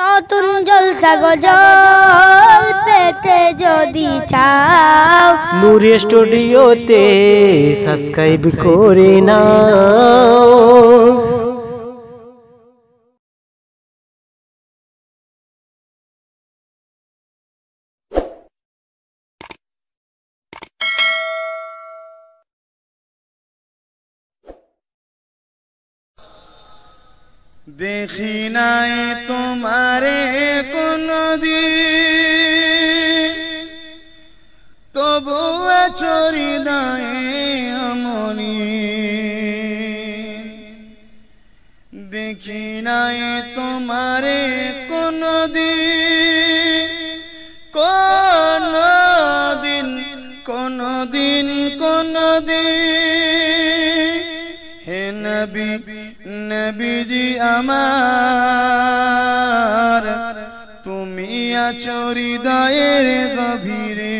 নতুন জলসা গজল পেতে যদি চাও নূর স্টুডিওতে সাবস্ক্রাইব করে নাও। দেখি নাই তোমারে কোনদিন, তবুও হৃদয়ে আমনি। দেখি নাই তোমারে কোনদিন, কোনদিন কোনদিন কোনদিন। হে নবী নবীজি আমার, তুমি আছো হৃদয়ের গভীরে,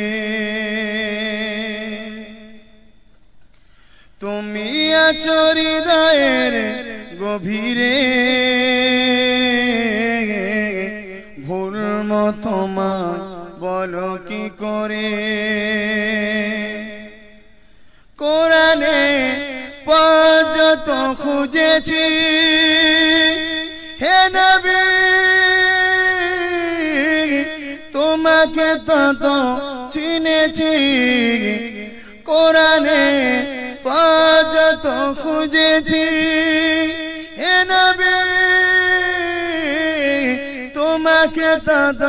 তুমি আছো হৃদয়ের গভীরে। ভুলবো তোমায় বলো কি করে, কোরআনে যত খুঁজেছি হে নবী, তোমাকে তত চিনেছি। কোরআনে যত খুঁজেছি হে নবী, তোমাকে তত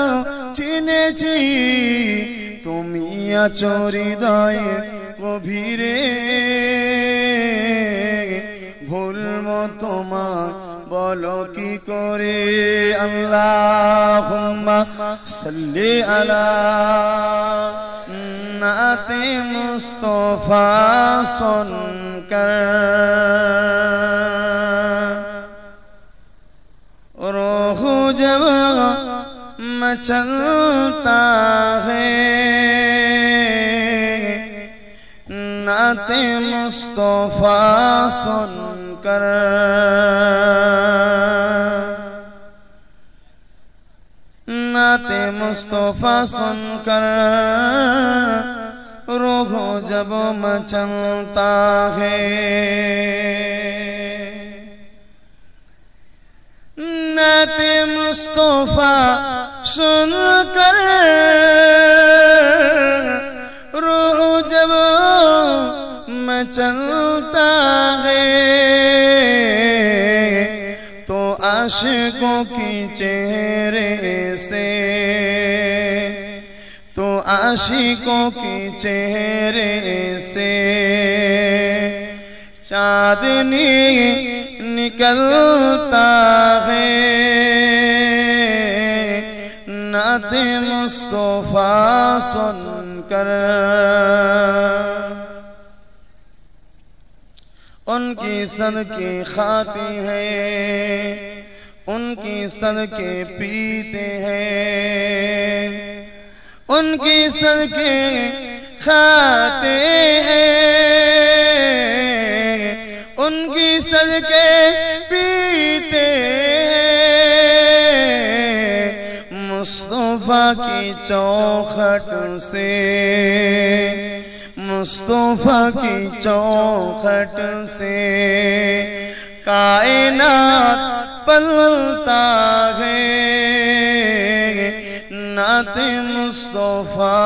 চিনেছি। তুমি আছো হৃদয়ের গভীরে, ভুলবো তোমায় বলো কি করে। আল্লাহুম্মা সাল্লি আলা নাতে মুস্তফা সুনকর, रूह जब मचलता है नाते मुस्तफा सुनकर, नाते मुस्तफा सुनकर रूह जब मचलता है। नाते मुस्तफा सुनकर रूह जब मचलता है, तो आशिकों की चेहरे से, तो आशिकों की चेहरे से चांदनी निकलता है। नाते मुस्तफा सुनकर उनकी सदके खाते हैं, उनकी सदके पीते हैं, उनकी सदके खाते हैं, उनकी सदके पीते हैं। मुस्तफा की चौखट से, मुस्तफा की चौखट से कायनात पलता है। नाते मुस्तफा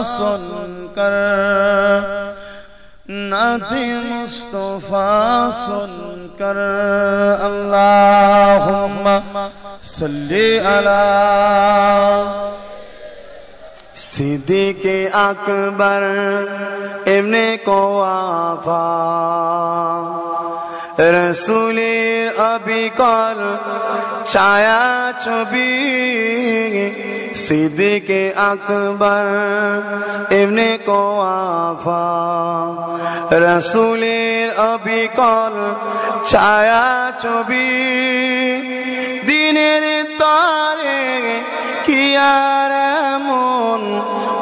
सुनकर, नाते मुस्तफा सुनकर। अल्लाहुम्मा सल्ली अला सिद्दीक़े अकबर इब्ने कुवाफा, रसूलेर अबिकल छाया छवि। सिद्दीक़े अकबर इब्ने कुवाफा, रसूलेर अबिकल छाया छवि। दिनेर तारे कियार এমন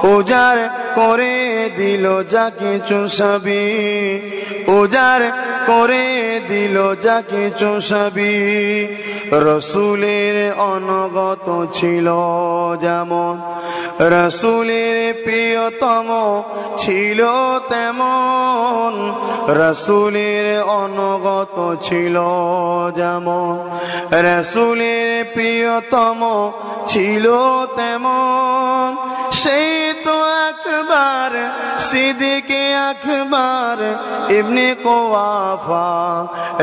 উজাড় করে দিল যা কিছু সবই। উজাড় করে দিল যা কিছু সবই। রসুলের অনগত ছিল যেমন, রসুলের প্রিয়তম ছিল তেমন। রসুলের অনগত ছিল যেমন, রসুলের প্রিয়তম ছিল তেমন। সেই তো আকবার সিদ্দিকে আকবার ইবনে কুওয়াফা,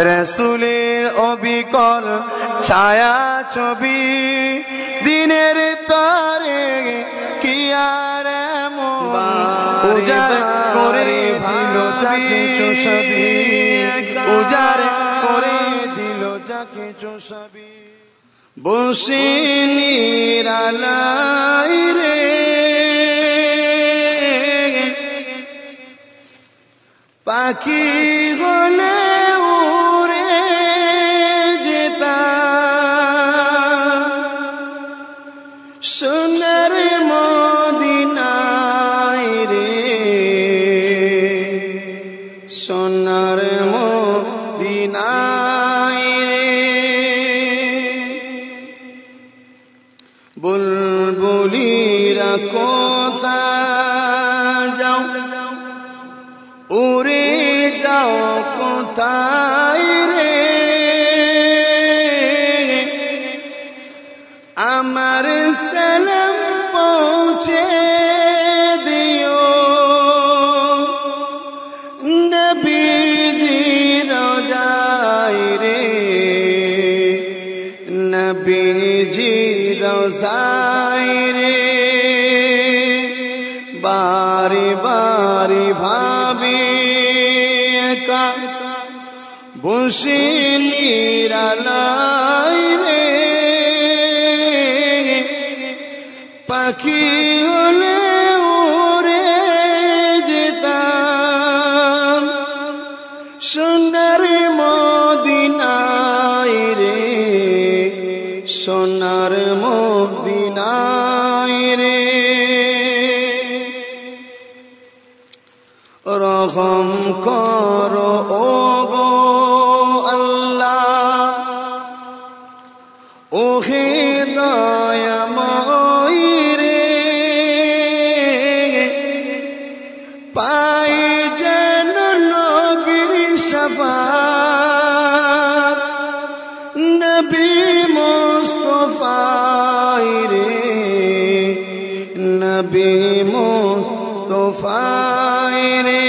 রসুলের অবিকল ছায়া ছবি। দিনের তারে কি আর এমন উজাড় করে দিল যা কিছু সবই, উজাড় করে দিল যা কিছু সবই। বসে নিরালাই রে পাখি হলে উড়ে যেতাম, সোনার মদিনায় রে, সোনার মদিনায় রে। বুলবুলিরা কোথায় যাও, উড়ে যাও কোথায় রে, আমার সালাম পৌঁছে দিও নবীজি রোজায় রে, নবীজি রোজায় রে। বারে বারে ভাবি একা বসে নিরালাই রে, পাখি হলে উড়ে যেতাম, সোনার মদিনায় রে, সোনার মদিনায় রে। রহম করো ও গো আল্লাহ, ও হে দয়াময় রে, পাই যেন নবীর শাফাত, নবী মুস্তাফায় রে, নবী মুস্তাফায় রে।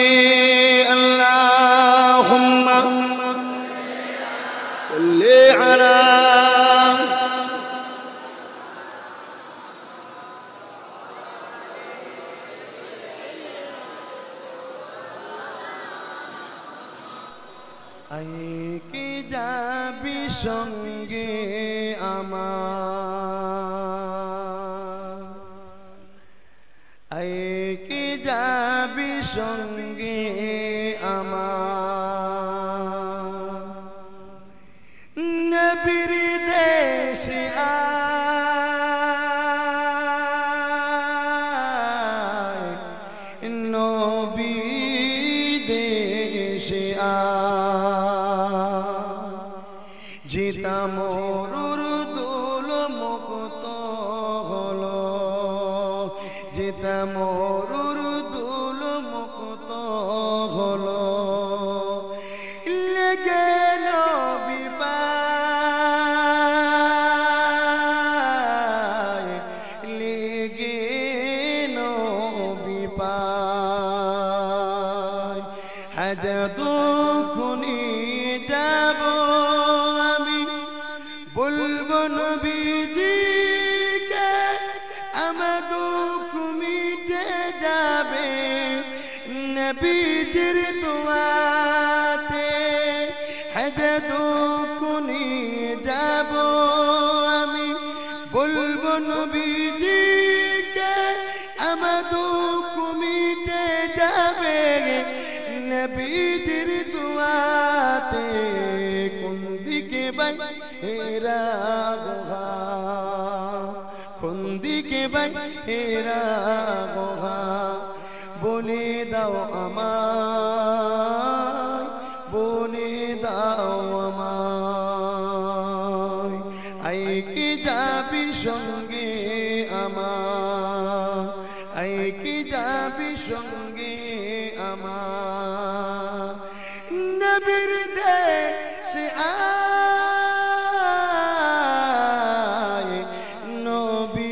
আল্লাহুম্মা সাল্লি আলা আইকে যাবি সঙ্গে আমার, আইকে যাবি সঙ্গে আমার, নবীর দেশে আয়, নবী দেশে আয়। জিতা মরুর দুল মুক্ত হলো, জিতা মরুর দুল মুক্ত হলো, লেগে নবী পায়, লেগে নবী পায়। হাজার দুঃখনি যাব আমি, বলবো নবীজিকে, আমার দুঃখ মিটে যাবে নবীজির দোয়াতে। হাজার দুঃখনি যাব আমি, বলবো নবীজিকে, আমার দুঃখ মিটে যাবে নবীজির দোয়াতে। কোন দিকে ভাই হেরা গোহা, কোন দিকে ভাই হেরা গোহা, বলে দাও আমায় আমার আয় কি যাবি সঙ্গে আমার নবীর দেশে আয় নবী